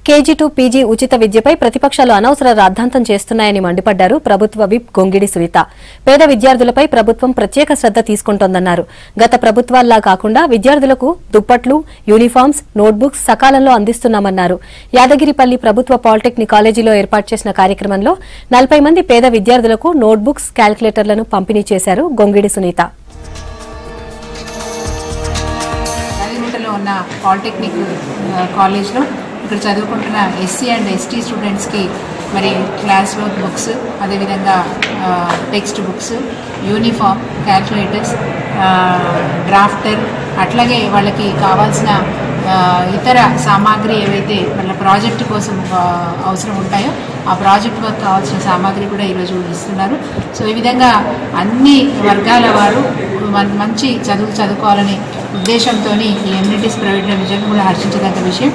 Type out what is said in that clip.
కేజీ2 PG ఉచిత విద్యపై ప్రతిపక్షాలు అనవసర రాద్ధాంతం చేస్తున్నాయని మండిపడ్డారు ప్రభుత్వ విప్ గొంగిడి సునీత. పేద విద్యార్థులపై ప్రభుత్వం ప్రత్యేక శ్రద్ధ తీసుకుంటోందన్నారు. గత ప్రభుత్వాల్లా కాకుండా విద్యార్థులకు దుప్పట్లు, యూనిఫామ్స్, నోట్బుక్స్ సకాలంలో అందిస్తున్నామన్నారు. యాదగిరిపల్లి ప్రభుత్వ పాలిటెక్నిక్ కాలేజీలో ఏర్పాటు చేసిన కార్యక్రమంలో 40 మంది పేద విద్యార్థులకు నోట్బుక్స్, క్యాల్కులేటర్లను పంపిణీ చేశారు గొంగిడి సునీత. ఉన్న పాలిటెక్నిక్ కాలేజ్లో ఇక్కడ చదువుకుంటున్న ఎస్సీ అండ్ ఎస్టీ స్టూడెంట్స్కి మరి క్లాస్ వర్క్ బుక్స్, అదేవిధంగా text books, uniform, calculators, drafter, అట్లాగే వాళ్ళకి కావాల్సిన ఇతర సామాగ్రి ఏవైతే వాళ్ళ ప్రాజెక్టు కోసం అవసరం ఉంటాయో ఆ ప్రాజెక్ట్ వర్క్ కావాల్సిన సామాగ్రి కూడా ఈరోజు ఇస్తున్నారు. సో ఈ విధంగా అన్ని వర్గాల వారు మంచి చదువుకోవాలనే ఉద్దేశంతో ఈ ఎమ్యూనిటీస్ ప్రైవేట్ నిజంగా కూడా హర్షించదగ్గ విషయం.